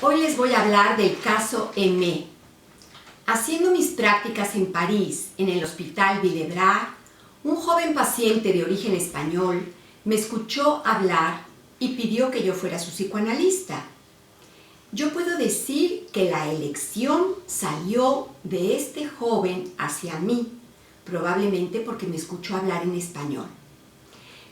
Hoy les voy a hablar del caso Aimé. Haciendo mis prácticas en París, en el Hospital Villebrard, un joven paciente de origen español me escuchó hablar y pidió que yo fuera su psicoanalista. Yo puedo decir que la elección salió de este joven hacia mí, probablemente porque me escuchó hablar en español.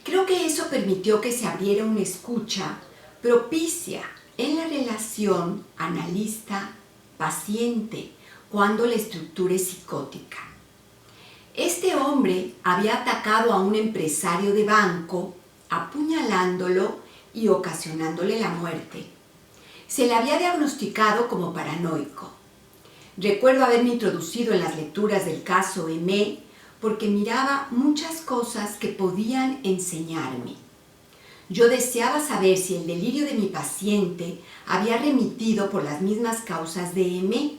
Creo que eso permitió que se abriera una escucha propicia en la relación analista-paciente cuando la estructura es psicótica. Este hombre había atacado a un empresario de banco, apuñalándolo y ocasionándole la muerte. Se le había diagnosticado como paranoico. Recuerdo haberme introducido en las lecturas del caso Aimé porque miraba muchas cosas que podían enseñarme. Yo deseaba saber si el delirio de mi paciente había remitido por las mismas causas de Aimé.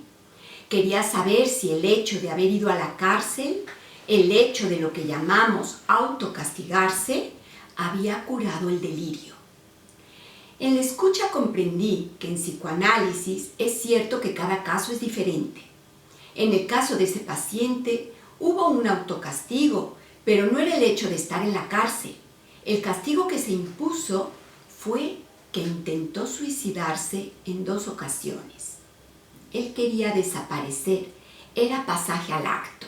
Quería saber si el hecho de haber ido a la cárcel, el hecho de lo que llamamos autocastigarse, había curado el delirio. En la escucha comprendí que en psicoanálisis es cierto que cada caso es diferente. En el caso de ese paciente hubo un autocastigo, pero no era el hecho de estar en la cárcel. El castigo que se impuso fue que intentó suicidarse en 2 ocasiones. Él quería desaparecer, era pasaje al acto.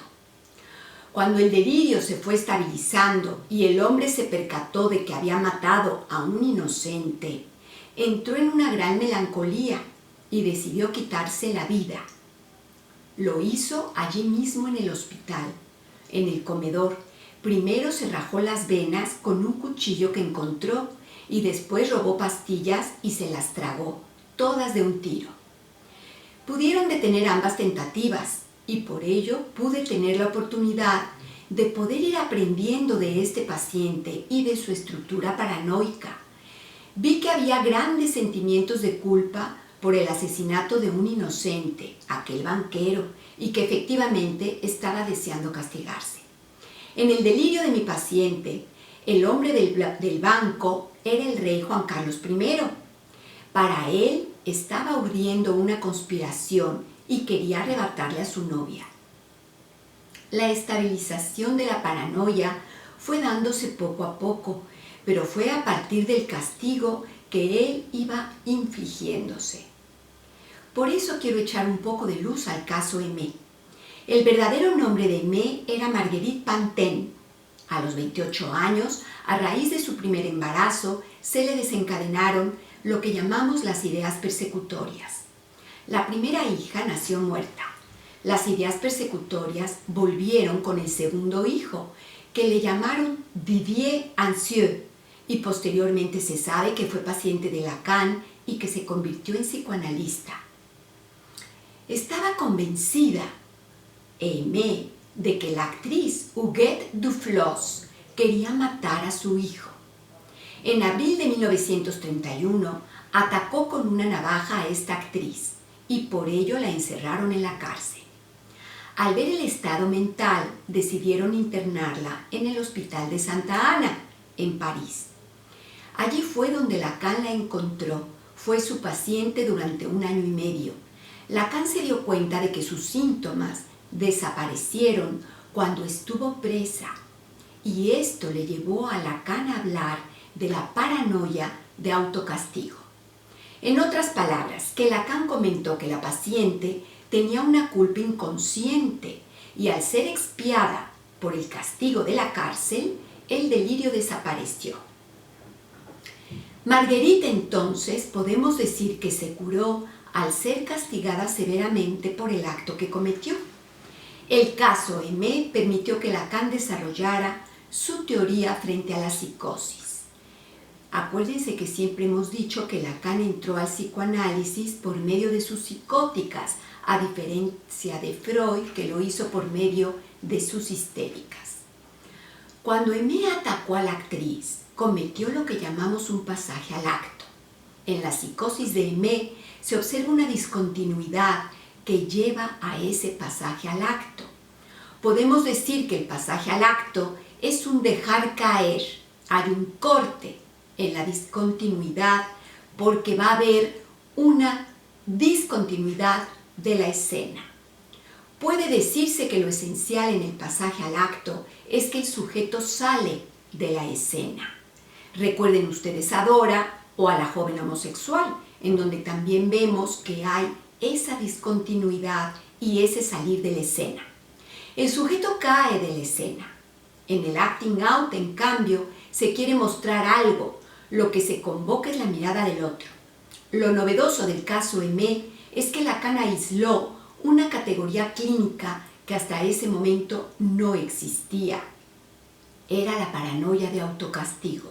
Cuando el delirio se fue estabilizando y el hombre se percató de que había matado a un inocente, entró en una gran melancolía y decidió quitarse la vida. Lo hizo allí mismo en el hospital, en el comedor. Primero se rajó las venas con un cuchillo que encontró y después robó pastillas y se las tragó, todas de un tiro. Pudieron detener ambas tentativas y por ello pude tener la oportunidad de poder ir aprendiendo de este paciente y de su estructura paranoica. Vi que había grandes sentimientos de culpa por el asesinato de un inocente, aquel banquero, y que efectivamente estaba deseando castigarse. En el delirio de mi paciente, el hombre del banco era el rey Juan Carlos I. Para él estaba urdiendo una conspiración y quería arrebatarle a su novia. La estabilización de la paranoia fue dándose poco a poco, pero fue a partir del castigo que él iba infligiéndose. Por eso quiero echar un poco de luz al caso Aimé. El verdadero nombre de Aimé era Marguerite Pantin. A los 28 años, a raíz de su primer embarazo, se le desencadenaron lo que llamamos las ideas persecutorias. La primera hija nació muerta. Las ideas persecutorias volvieron con el segundo hijo, que le llamaron Didier Ansieux, y posteriormente se sabe que fue paciente de Lacan y que se convirtió en psicoanalista. Estaba convencida, Aimé, de que la actriz Huguette Duflos quería matar a su hijo. En abril de 1931 atacó con una navaja a esta actriz y por ello la encerraron en la cárcel. Al ver el estado mental, decidieron internarla en el Hospital de Santa Ana, en París. Allí fue donde Lacan la encontró. Fue su paciente durante 1 año y medio. Lacan se dio cuenta de que sus síntomas desaparecieron cuando estuvo presa y esto le llevó a Lacan a hablar de la paranoia de autocastigo. En otras palabras, que Lacan comentó que la paciente tenía una culpa inconsciente y al ser expiada por el castigo de la cárcel, el delirio desapareció. Marguerite entonces podemos decir que se curó al ser castigada severamente por el acto que cometió. El caso Aimé permitió que Lacan desarrollara su teoría frente a la psicosis. Acuérdense que siempre hemos dicho que Lacan entró al psicoanálisis por medio de sus psicóticas, a diferencia de Freud, que lo hizo por medio de sus histéricas. Cuando Aimé atacó a la actriz, cometió lo que llamamos un pasaje al acto. En la psicosis de Aimé se observa una discontinuidad que lleva a ese pasaje al acto. Podemos decir que el pasaje al acto es un dejar caer, hay un corte en la discontinuidad porque va a haber una discontinuidad de la escena. Puede decirse que lo esencial en el pasaje al acto es que el sujeto sale de la escena. Recuerden ustedes a Dora o a la joven homosexual, en donde también vemos que hay esa discontinuidad y ese salir de la escena. El sujeto cae de la escena. En el acting out, en cambio, se quiere mostrar algo. Lo que se convoca es la mirada del otro. Lo novedoso del caso Aimé es que Lacan aisló una categoría clínica que hasta ese momento no existía. Era la paranoia de autocastigo,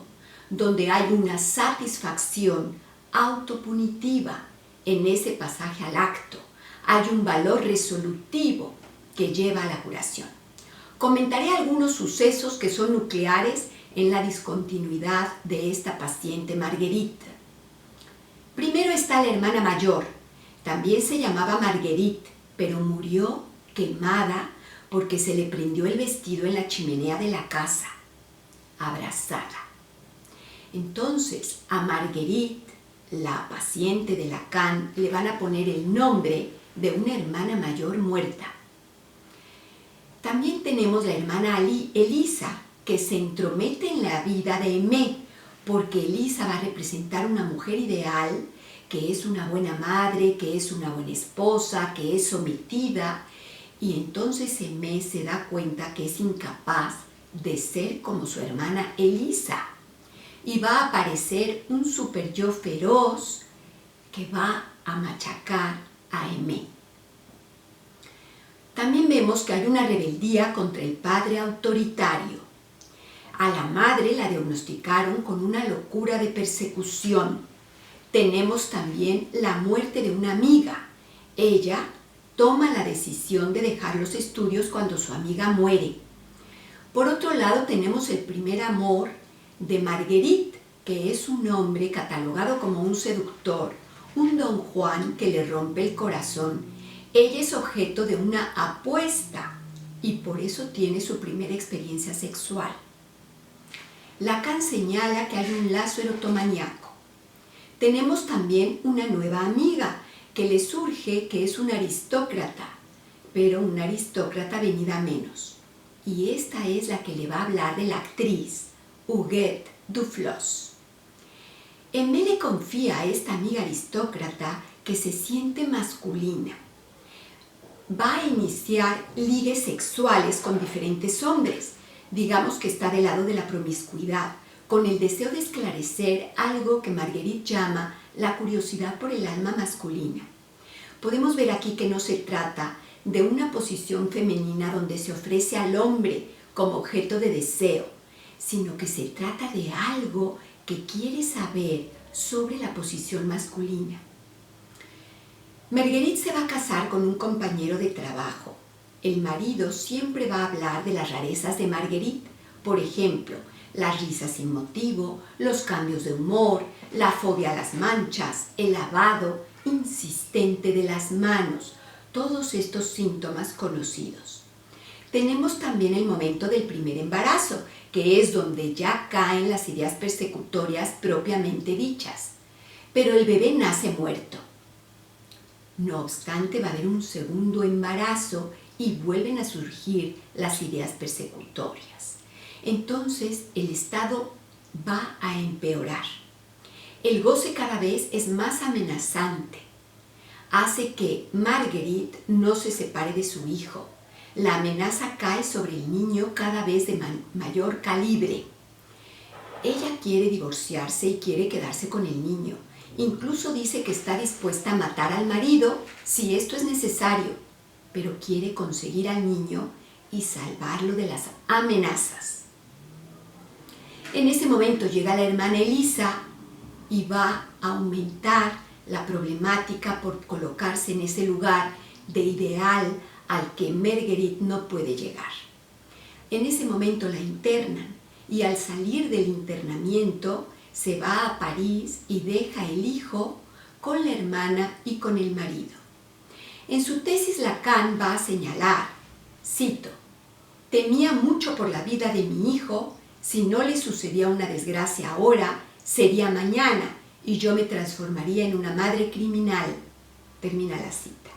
donde hay una satisfacción autopunitiva en ese pasaje al acto. Hay un valor resolutivo que lleva a la curación. Comentaré algunos sucesos que son nucleares en la discontinuidad de esta paciente Marguerite. Primero está la hermana mayor. También se llamaba Marguerite, pero murió quemada porque se le prendió el vestido en la chimenea de la casa, abrazada. Entonces, a Marguerite, la paciente de Lacan, le van a poner el nombre de una hermana mayor muerta. También tenemos la hermana Elisa, que se entromete en la vida de Aimé, porque Elisa va a representar una mujer ideal, que es una buena madre, que es una buena esposa, que es sometida, y entonces Aimé se da cuenta que es incapaz de ser como su hermana Elisa, y va a aparecer un super yo feroz que va a machacar a Aimé. También vemos que hay una rebeldía contra el padre autoritario. A la madre la diagnosticaron con una locura de persecución. Tenemos también la muerte de una amiga. Ella toma la decisión de dejar los estudios cuando su amiga muere. Por otro lado, tenemos el primer amor de Marguerite, que es un hombre catalogado como un seductor, un don Juan que le rompe el corazón. Ella es objeto de una apuesta y por eso tiene su primera experiencia sexual. Lacan señala que hay un lazo erotomaníaco. Tenemos también una nueva amiga que le surge, que es una aristócrata, pero una aristócrata venida a menos. Y esta es la que le va a hablar de la actriz Huguette Duflos. Aimé le confía a esta amiga aristócrata que se siente masculina. Va a iniciar ligues sexuales con diferentes hombres. Digamos que está del lado de la promiscuidad, con el deseo de esclarecer algo que Marguerite llama la curiosidad por el alma masculina. Podemos ver aquí que no se trata de una posición femenina donde se ofrece al hombre como objeto de deseo, sino que se trata de algo que quiere saber sobre la posición masculina. Marguerite se va a casar con un compañero de trabajo. El marido siempre va a hablar de las rarezas de Marguerite, por ejemplo, las risas sin motivo, los cambios de humor, la fobia a las manchas, el lavado insistente de las manos, todos estos síntomas conocidos. Tenemos también el momento del primer embarazo, que es donde ya caen las ideas persecutorias propiamente dichas. Pero el bebé nace muerto. No obstante, va a haber un segundo embarazo y vuelven a surgir las ideas persecutorias. Entonces, el estado va a empeorar. El goce cada vez es más amenazante. Hace que Marguerite no se separe de su hijo. La amenaza cae sobre el niño cada vez de mayor calibre. Ella quiere divorciarse y quiere quedarse con el niño. Incluso dice que está dispuesta a matar al marido si esto es necesario, pero quiere conseguir al niño y salvarlo de las amenazas. En ese momento llega la hermana Elisa y va a aumentar la problemática por colocarse en ese lugar de ideal al que Marguerite no puede llegar. En ese momento la internan y al salir del internamiento se va a París y deja el hijo con la hermana y con el marido. En su tesis Lacan va a señalar, cito, «Temía mucho por la vida de mi hijo, si no le sucedía una desgracia ahora, sería mañana y yo me transformaría en una madre criminal. Termina la cita.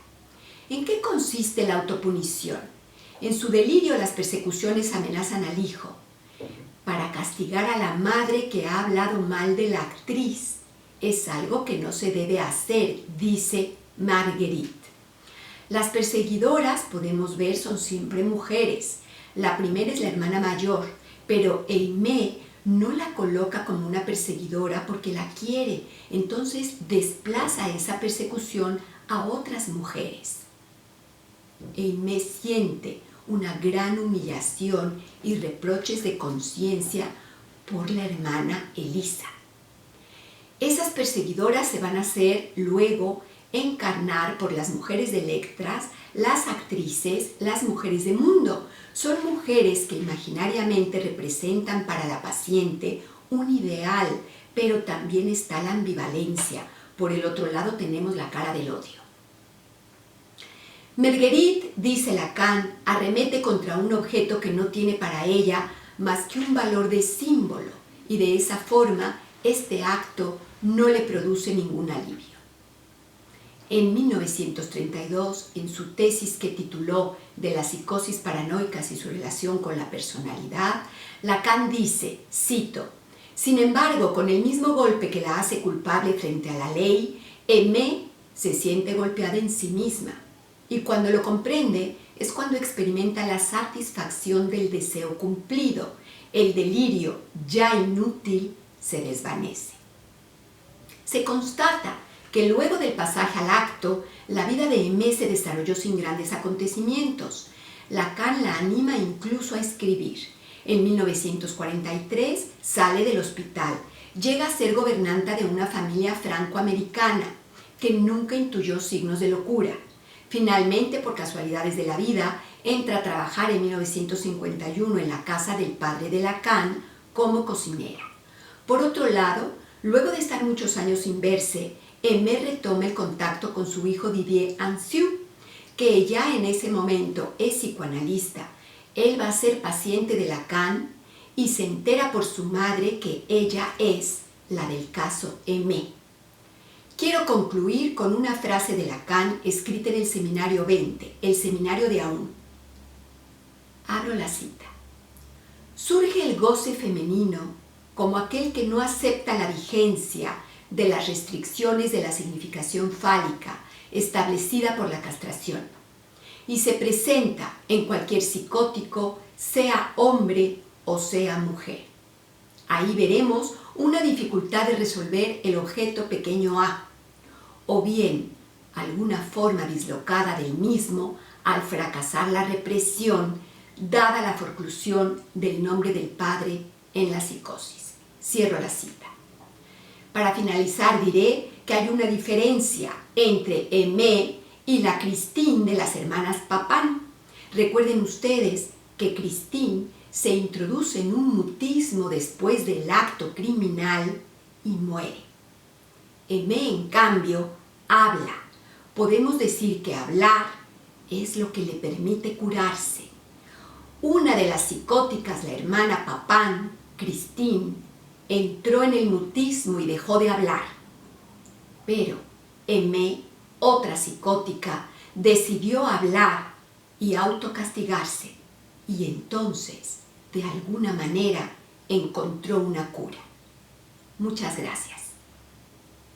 ¿En qué consiste la autopunición? En su delirio, las persecuciones amenazan al hijo para castigar a la madre que ha hablado mal de la actriz. Es algo que no se debe hacer, dice Marguerite. Las perseguidoras, podemos ver, son siempre mujeres. La primera es la hermana mayor, pero Aimée no la coloca como una perseguidora porque la quiere. Entonces desplaza esa persecución a otras mujeres. Aimée siente una gran humillación y reproches de conciencia por la hermana Elisa. Esas perseguidoras se van a hacer luego encarnar por las mujeres de Electras, las actrices, las mujeres de mundo. Son mujeres que imaginariamente representan para la paciente un ideal, pero también está la ambivalencia. Por el otro lado tenemos la cara del odio. Marguerite, dice Lacan, arremete contra un objeto que no tiene para ella más que un valor de símbolo, y de esa forma este acto no le produce ningún alivio. En 1932, en su tesis que tituló De las psicosis paranoicas y su relación con la personalidad, Lacan dice, cito, «Sin embargo, con el mismo golpe que la hace culpable frente a la ley, Aimée se siente golpeada en sí misma. Y cuando lo comprende, es cuando experimenta la satisfacción del deseo cumplido. El delirio, ya inútil, se desvanece». Se constata que luego del pasaje al acto, la vida de Aimée se desarrolló sin grandes acontecimientos. Lacan la anima incluso a escribir. En 1943 sale del hospital. Llega a ser gobernanta de una familia francoamericana que nunca intuyó signos de locura. Finalmente, por casualidades de la vida, entra a trabajar en 1951 en la casa del padre de Lacan como cocinera. Por otro lado, luego de estar muchos años sin verse, Aimée retoma el contacto con su hijo Didier Anzieu, que ya en ese momento es psicoanalista. Él va a ser paciente de Lacan y se entera por su madre que ella es la del caso Aimée. Quiero concluir con una frase de Lacan escrita en el Seminario 20, el Seminario de Aún. Abro la cita. Surge el goce femenino como aquel que no acepta la vigencia de las restricciones de la significación fálica establecida por la castración y se presenta en cualquier psicótico, sea hombre o sea mujer. Ahí veremos una dificultad de resolver el objeto pequeño a, o bien alguna forma dislocada del mismo al fracasar la represión dada la forclusión del nombre del padre en la psicosis. Cierro la cita. Para finalizar diré que hay una diferencia entre Aimée y la Christine de las hermanas Papin. Recuerden ustedes que Christine se introduce en un mutismo después del acto criminal y muere. Aimée, en cambio, habla. Podemos decir que hablar es lo que le permite curarse. Una de las psicóticas, la hermana Papin, Christine, entró en el mutismo y dejó de hablar. Pero Aimée, otra psicótica, decidió hablar y autocastigarse, y entonces, de alguna manera, encontró una cura. Muchas gracias.